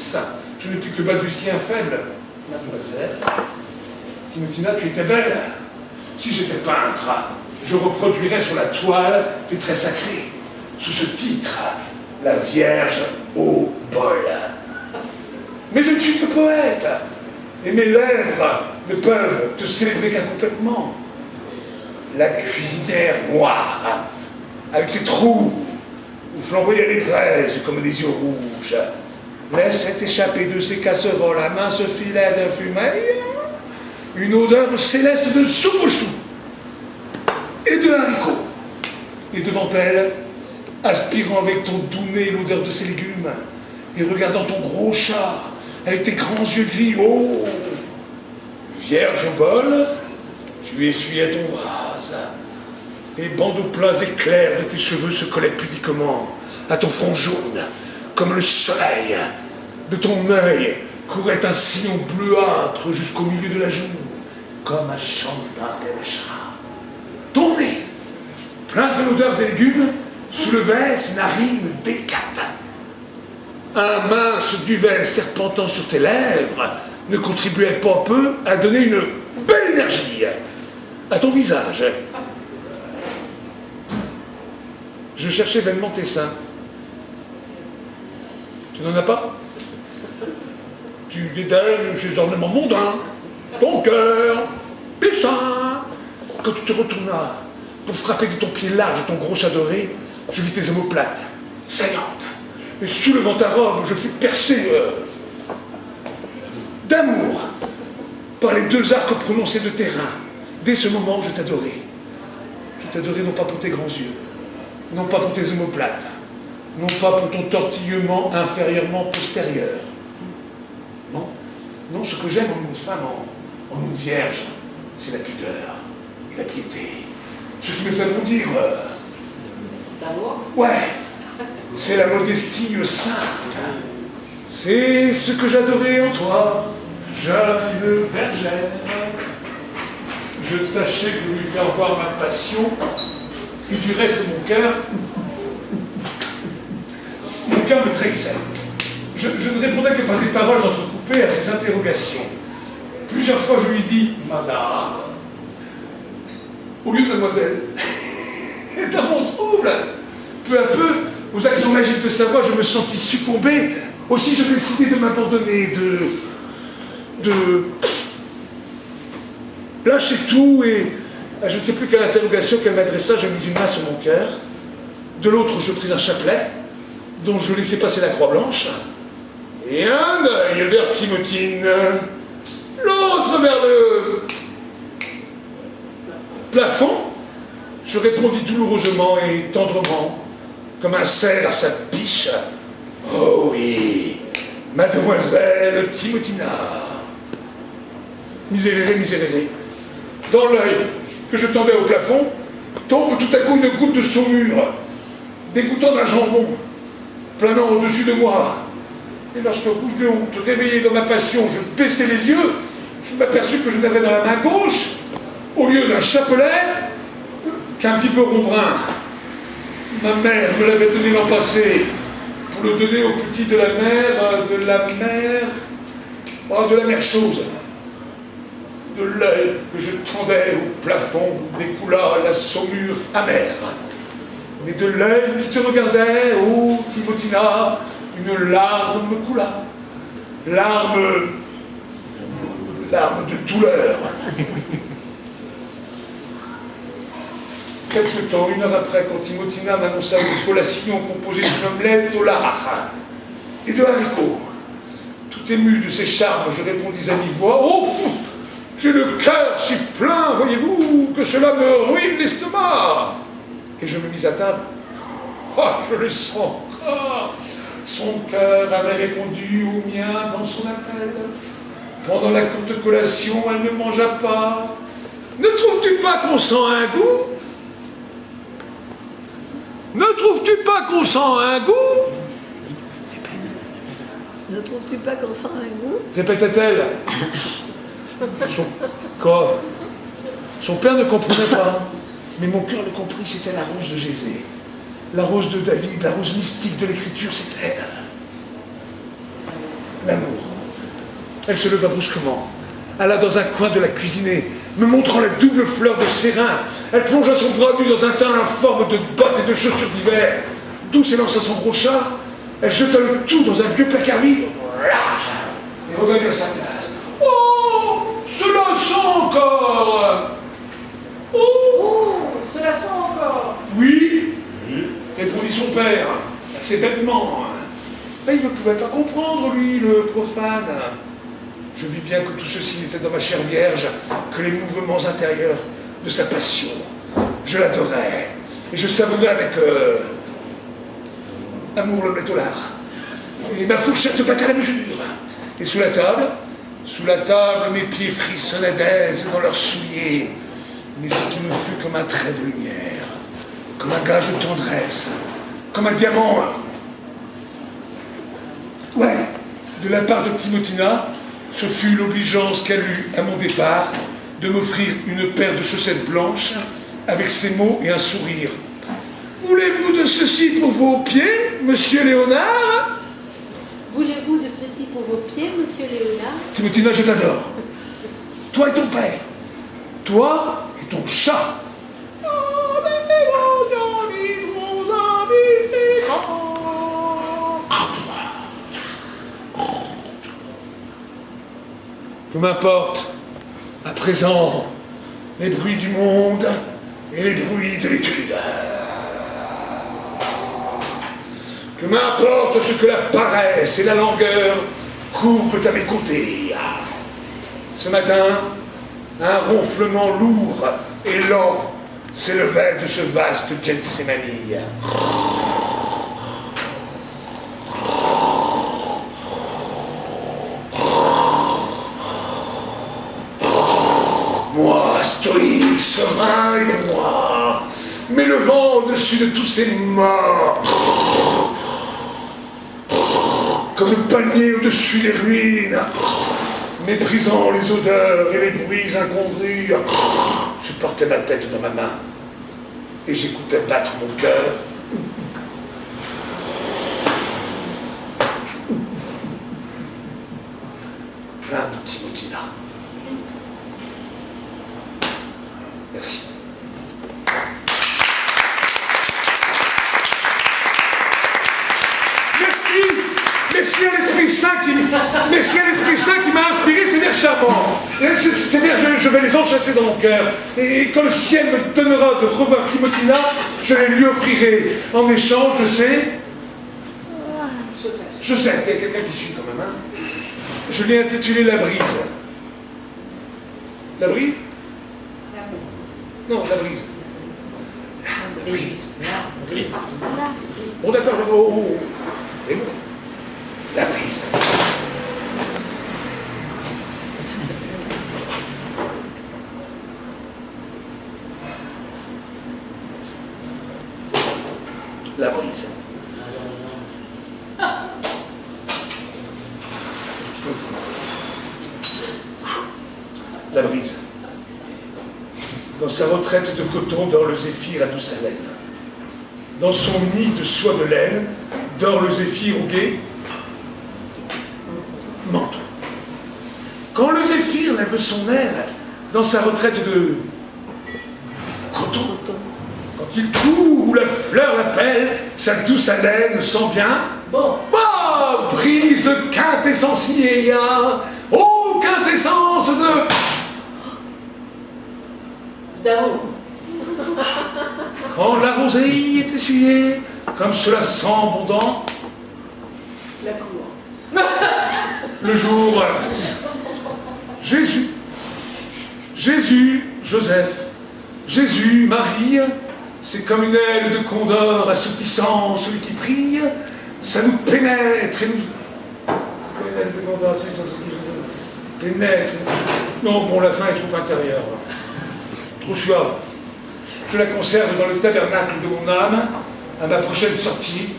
fils. Je n'ai plus que balbutier faible. Mademoiselle, Timotina, tu étais belle. Si j'étais peintre, je reproduirais sur la toile des traits sacrés, sous ce titre, la Vierge au bol. Mais je ne suis que poète, et mes lèvres ne peuvent te célébrer qu'incomplètement. La cuisinière noire, avec ses trous, où flamboyaient les braises comme des yeux rouges, laissait échapper de ses casseroles à mince filet de fumée une odeur céleste de soupe aux choux et de haricots. Et devant elle, aspirant avec ton doux nez l'odeur de ses légumes, et regardant ton gros chat avec tes grands yeux gris, oh, vierge au bol, tu essuyais ton vase. Les bandeaux plats et clairs de tes cheveux se collaient pudiquement à ton front jaune, comme le soleil. De ton œil courait un sillon bleuâtre jusqu'au milieu de la joue, comme un chant d'un tel chat. Ton nez, plein de l'odeur des légumes, soulevait ses narines délicates. Un mince duvet serpentant sur tes lèvres ne contribuait pas peu à donner une belle énergie à ton visage. Je cherchais vainement tes seins. Tu n'en as pas? Tu dédaignes ces ornements mondains, ton cœur, tes seins. Quand tu te retournas pour frapper de ton pied large ton gros chat doré, je vis tes omoplates, saillantes. Et soulevant ta robe, je fus percé d'amour par les deux arcs prononcés de tes reins. Dès ce moment, je t'adorais. Je t'adorais non pas pour tes grands yeux, non pas pour tes omoplates, non pas pour ton tortillement inférieurement postérieur. Non, non, ce que j'aime en une femme, en une vierge, c'est la pudeur et la piété. Ce qui me fait bondir. D'amour? Ouais, c'est la modestie sainte. C'est ce que j'adorais en toi, jeune bergère. Je tâchais de lui faire voir ma passion, et du reste de mon cœur me trahissait. Je ne répondais que par des paroles entrecoupées à ses interrogations. Plusieurs fois je lui dis « Madame » au lieu de « Mademoiselle ». Et dans mon trouble, peu à peu, aux accents magiques de sa voix, je me sentis succomber. Aussi, je décidai de m'abandonner, de lâcher tout, et à je ne sais plus quelle interrogation qu'elle m'adressa, je mis une main sur mon cœur. De l'autre, je pris un chapelet, dont je laissais passer la croix blanche, et un œil vers Timotine, l'autre vers le plafond. Je répondis douloureusement et tendrement, comme un cerf à sa biche. Oh oui, mademoiselle Timotina. Miséréré, miséréré. Dans l'œil que je tendais au plafond, tombe tout à coup une goutte de saumure, dégoûtant d'un jambon, planant au-dessus de moi. Et lorsque, rouge de honte, réveillé dans ma passion, je baissai les yeux, je m'aperçus que je n'avais dans la main gauche, au lieu d'un chapelet, qu'un biberon brun. Ma mère me l'avait donné l'an passé, pour le donner au petit de la mère chose. De l'œil que je tendais au plafond découla la saumure amère. Mais de l'œil qui te regardait, ô Timotina, une larme coula. Larme de douleur. Quelque temps, une heure après, quand Timotina m'annonça une collation composée d'une omelette au lard et de haricots, tout ému de ses charmes, je répondis à mi-voix, « Oh, j'ai le cœur si plein, voyez-vous, que cela me ruine l'estomac !» Et je me mis à table. Oh, je le sens encore. Son cœur avait répondu au mien dans son appel. Pendant la courte collation, elle ne mangea pas. Ne trouves-tu pas qu'on sent un goût? Ne trouves-tu pas qu'on sent un goût? Ne trouves-tu pas qu'on sent un goût? Répétait-elle. Son père ne comprenait pas, mais mon cœur le comprit, c'était la rose de Gésée, la rose de David, la rose mystique de l'écriture, c'était elle. Elle se leva brusquement, alla dans un coin de la cuisine, me montrant la double fleur de ses reins. Elle plongea son bras nu dans un teint informe de bottes et de chaussures d'hiver. D'où s'élança son gros chat. Elle jeta le tout dans un vieux placard vide et revint à sa place. Oh, cela sent encore. Oh, cela sent encore. Oui, répondit son père, assez bêtement. Mais il ne pouvait pas comprendre, lui, le profane. Je vis bien que tout ceci n'était dans ma chair vierge que les mouvements intérieurs de sa passion. Je l'adorais, et je savourais avec amour le métolard. Et ma fourchette battait à la mesure. Et sous la table, mes pieds frissonnaient d'aise dans leurs souliers. Mais ce qui me fut comme un trait de lumière, comme un gage de tendresse, comme un diamant. Ouais, de la part de Timotina, ce fut l'obligeance qu'elle eut à mon départ de m'offrir une paire de chaussettes blanches avec ces mots et un sourire. Voulez-vous de ceci pour vos pieds, monsieur Léonard? Voulez-vous de ceci pour vos pieds, monsieur Léonard? Timotina, je t'adore. Toi et ton père. Toi et ton chat. Peu m'importe, à présent, les bruits du monde et les bruits de l'étude. Que m'importe ce que la paresse et la langueur coupent à mes côtés. Ce matin, un ronflement lourd et lent s'élevait de ce vaste Gethsémani. Moi, stoïque, serein et moi, m'élevant au-dessus de tous ces morts, comme le palmier au-dessus des ruines, méprisant les odeurs et les bruits incongrus, je portais ma tête dans ma main et j'écoutais battre mon cœur. Plein de Timotina. Merci. Merci à l'Esprit Saint qui m'a inspiré ces vers charmants. Ces vers, je vais les enchasser dans mon cœur. Et quand le ciel me donnera de revoir Timotina, je les lui offrirai en échange de ses chaussettes. Il y a quelqu'un qui suit quand même. Hein. Je l'ai intitulé La Brise. La brise? Non, la brise. La brise. Bon, d'accord. C'est bon. La brise. La brise. La brise. Dans sa retraite de coton dort le zéphyr à douce haleine. Dans son nid de soie de laine dort le zéphyr au gai manteau. Quand le zéphyr lève son aile dans sa retraite de coton, quand il court où la fleur l'appelle, sa douce haleine sent bien bon. Oh, brise quintessentielle, oh, quintessence d'amour. Quand la rosée est essuyée, comme cela sent abondant, la cour. Le jour, Jésus, Joseph, Jésus, Marie, c'est comme une aile de condor assoupissant celui qui prie, ça nous pénètre et nous... C'est comme une aile de condor assoupissant celui qui pénètre. Non, bon, la fin est trop intérieure. Trop suave. Je la conserve dans le tabernacle de mon âme, à ma prochaine sortie.